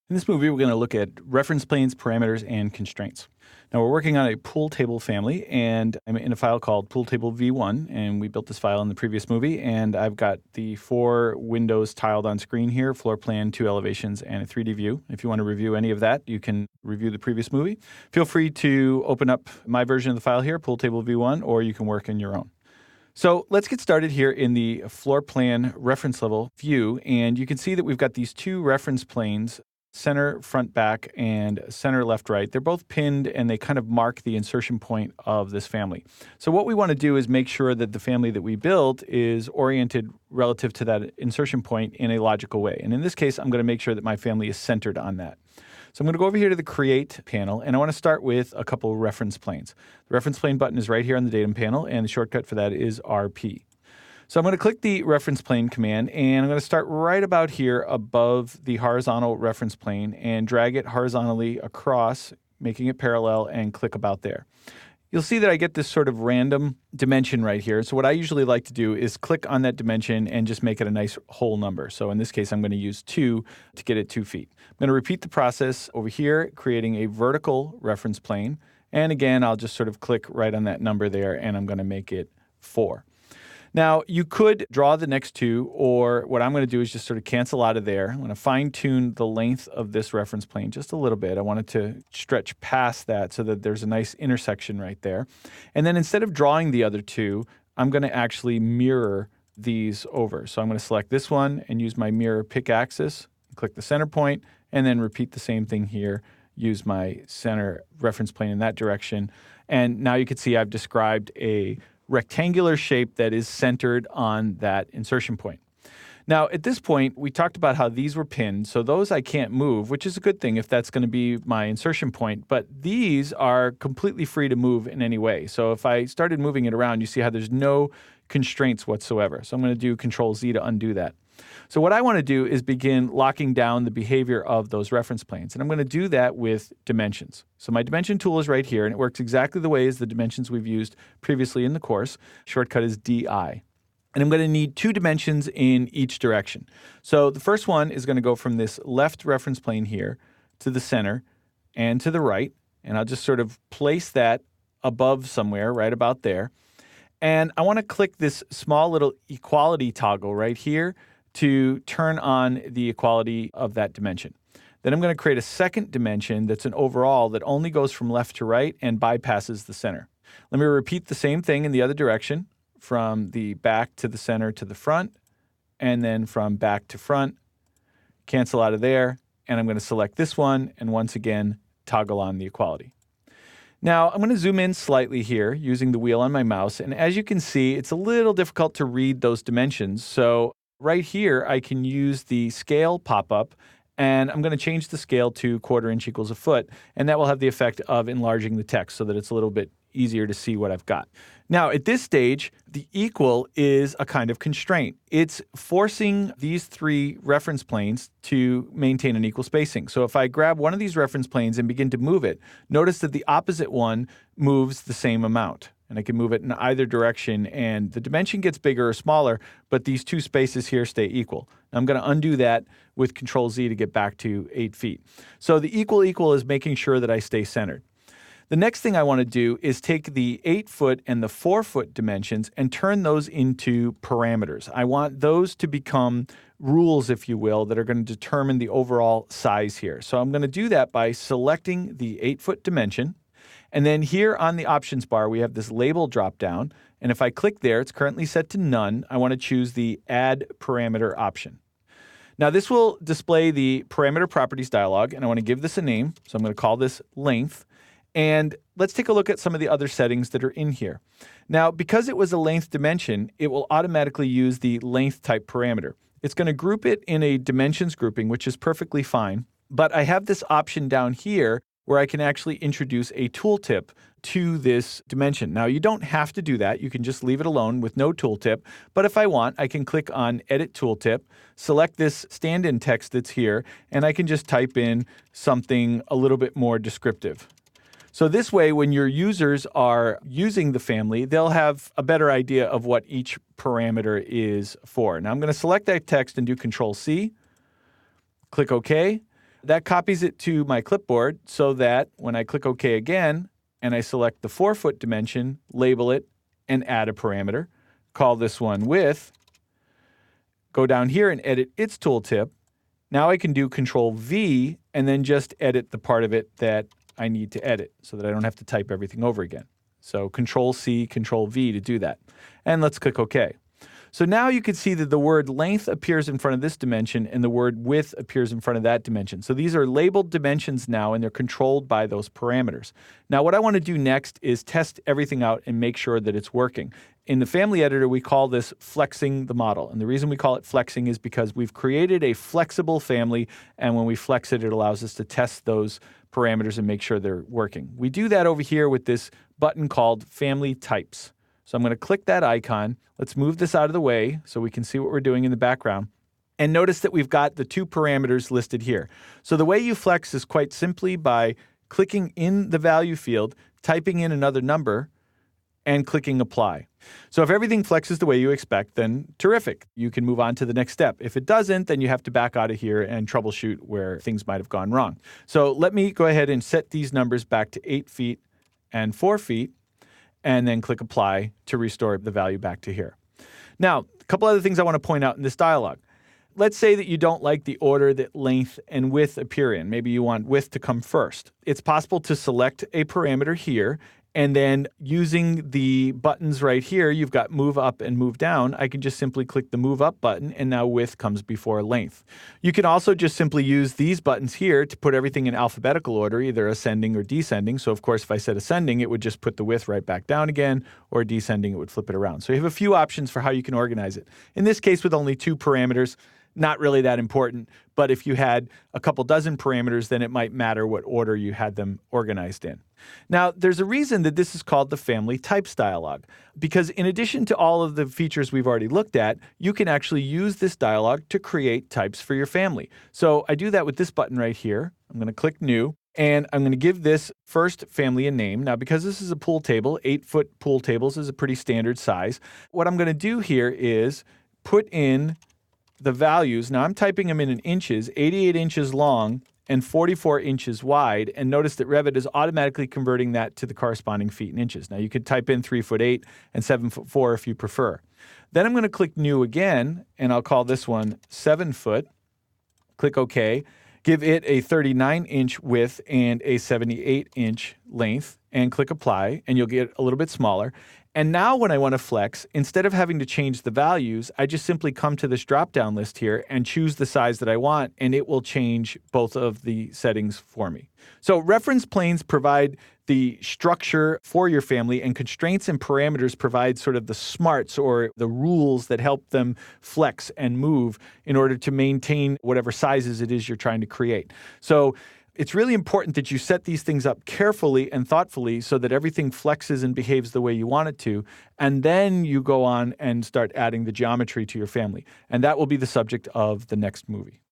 In this movie, we're going to look at reference planes, parameters, and constraints. Now, we're working on a pool table family, and I'm in a file called pool table v1, and we built this file in the previous movie, and I've got the 4 windows tiled on screen here, floor plan, 2 elevations, and a 3D view. If you want to review any of that, you can review the previous movie. Feel free to open up my version of the file here, pool table v1, or you can work in your own. So let's get started here in the floor plan reference level view, and you can see that we've got these 2 reference planes, center, front, back, and center, left, right. They're both pinned, and they kind of mark the insertion point of this family. So what we want to do is make sure that the family that we built is oriented relative to that insertion point in a logical way. And in this case, I'm going to make sure that my family is centered on that. So I'm going to go over here to the Create panel, and I want to start with a couple of reference planes. The reference plane button is right here on the Datum panel, and the shortcut for that is RP. So I'm going to click the reference plane command, and I'm going to start right about here above the horizontal reference plane and drag it horizontally across, making it parallel, and click about there. You'll see that I get this sort of random dimension right here. So what I usually like to do is click on that dimension and just make it a nice whole number. So in this case, I'm going to use 2 to get it 2 feet. I'm going to repeat the process over here, creating a vertical reference plane. And again, I'll just sort of click right on that number there, and I'm going to make it 4. Now, you could draw the next 2, or what I'm going to do is just sort of cancel out of there. I'm going to fine-tune the length of this reference plane just a little bit. I want it to stretch past that so that there's a nice intersection right there. And then instead of drawing the other 2, I'm going to actually mirror these over. So I'm going to select this one and use my mirror pick axis, click the center point, and then repeat the same thing here. Use my center reference plane in that direction. And now you can see I've described a rectangular shape that is centered on that insertion point. Now, at this point, we talked about how these were pinned, so those I can't move, which is a good thing if that's going to be my insertion point, but these are completely free to move in any way. So if I started moving it around, you see how there's no constraints whatsoever. So I'm going to do Control-Z to undo that. So what I want to do is begin locking down the behavior of those reference planes, and I'm going to do that with dimensions. So my dimension tool is right here, and it works exactly the way as the dimensions we've used previously in the course. Shortcut is DI. And I'm going to need 2 dimensions in each direction. So the first one is going to go from this left reference plane here to the center and to the right, and I'll just sort of place that above somewhere right about there. And I want to click this small little equality toggle right here to turn on the equality of that dimension. Then I'm going to create a second dimension that's an overall that only goes from left to right and bypasses the center. Let me repeat the same thing in the other direction, from the back to the center to the front, and then from back to front. Cancel out of there, and I'm going to select this one, and once again, toggle on the equality. Now, I'm going to zoom in slightly here using the wheel on my mouse, and as you can see, it's a little difficult to read those dimensions, so right here, I can use the scale pop-up, and I'm going to change the scale to 1/4 inch equals a foot, and that will have the effect of enlarging the text so that it's a little bit easier to see what I've got. Now, at this stage, the equal is a kind of constraint. It's forcing these 3 reference planes to maintain an equal spacing. So if I grab one of these reference planes and begin to move it, notice that the opposite one moves the same amount. And I can move it in either direction, and the dimension gets bigger or smaller, but these 2 spaces here stay equal. Now, I'm going to undo that with Control-Z to get back to 8 feet. So the equal is making sure that I stay centered. The next thing I want to do is take the 8-foot and the 4-foot dimensions and turn those into parameters. I want those to become rules, if you will, that are going to determine the overall size here. So I'm going to do that by selecting the 8-foot dimension. And then here on the options bar, we have this label drop down. And if I click there, it's currently set to none. I want to choose the add parameter option. Now this will display the parameter properties dialog, and I want to give this a name. So I'm going to call this length. And let's take a look at some of the other settings that are in here. Now, because it was a length dimension, it will automatically use the length type parameter. It's going to group it in a dimensions grouping, which is perfectly fine. But I have this option down here where I can actually introduce a tooltip to this dimension. Now, you don't have to do that. You can just leave it alone with no tooltip. But if I want, I can click on Edit Tooltip, select this stand-in text that's here, and I can just type in something a little bit more descriptive. So this way, when your users are using the family, they'll have a better idea of what each parameter is for. Now, I'm going to select that text and do Control-C, click OK. That copies it to my clipboard so that when I click OK again and I select the 4-foot dimension, label it, and add a parameter, call this one width, go down here and edit its tooltip. Now I can do Control V and then just edit the part of it that I need to edit so that I don't have to type everything over again. So Control C, Control V to do that. And let's click OK. So now you can see that the word length appears in front of this dimension and the word width appears in front of that dimension. So these are labeled dimensions now and they're controlled by those parameters. Now what I want to do next is test everything out and make sure that it's working. In the family editor, we call this flexing the model. And the reason we call it flexing is because we've created a flexible family, and when we flex it, it allows us to test those parameters and make sure they're working. We do that over here with this button called Family Types. So I'm going to click that icon. Let's move this out of the way so we can see what we're doing in the background. And notice that we've got the 2 parameters listed here. So the way you flex is quite simply by clicking in the value field, typing in another number, and clicking Apply. So if everything flexes the way you expect, then terrific. You can move on to the next step. If it doesn't, then you have to back out of here and troubleshoot where things might have gone wrong. So let me go ahead and set these numbers back to 8 feet and 4 feet, and then click Apply to restore the value back to here. Now, a couple other things I want to point out in this dialog. Let's say that you don't like the order that length and width appear in. Maybe you want width to come first. It's possible to select a parameter here, and then using the buttons right here, you've got move up and move down. I can just simply click the move up button, and now width comes before length. You can also just simply use these buttons here to put everything in alphabetical order, either ascending or descending. So of course, if I said ascending, it would just put the width right back down again, or descending, it would flip it around. So you have a few options for how you can organize it. In this case, with only 2 parameters, not really that important, but if you had a couple dozen parameters, then it might matter what order you had them organized in. Now, there's a reason that this is called the Family Types dialog, because in addition to all of the features we've already looked at, you can actually use this dialog to create types for your family. So I do that with this button right here. I'm going to click New, and I'm going to give this first family a name. Now, because this is a pool table, 8-foot pool tables is a pretty standard size. What I'm going to do here is put in the values. Now I'm typing them in inches, 88 inches long and 44 inches wide. And notice that Revit is automatically converting that to the corresponding feet and inches. Now you could type in 3'8" and 7'4" if you prefer. Then I'm going to click New again, and I'll call this one 7 foot. Click OK. Give it a 39-inch width and a 78-inch length, and click Apply, and you'll get a little bit smaller. And now when I want to flex, instead of having to change the values, I just simply come to this drop-down list here and choose the size that I want, and it will change both of the settings for me. So reference planes provide the structure for your family, and constraints and parameters provide sort of the smarts or the rules that help them flex and move in order to maintain whatever sizes it is you're trying to create. So it's really important that you set these things up carefully and thoughtfully so that everything flexes and behaves the way you want it to. And then you go on and start adding the geometry to your family. And that will be the subject of the next movie.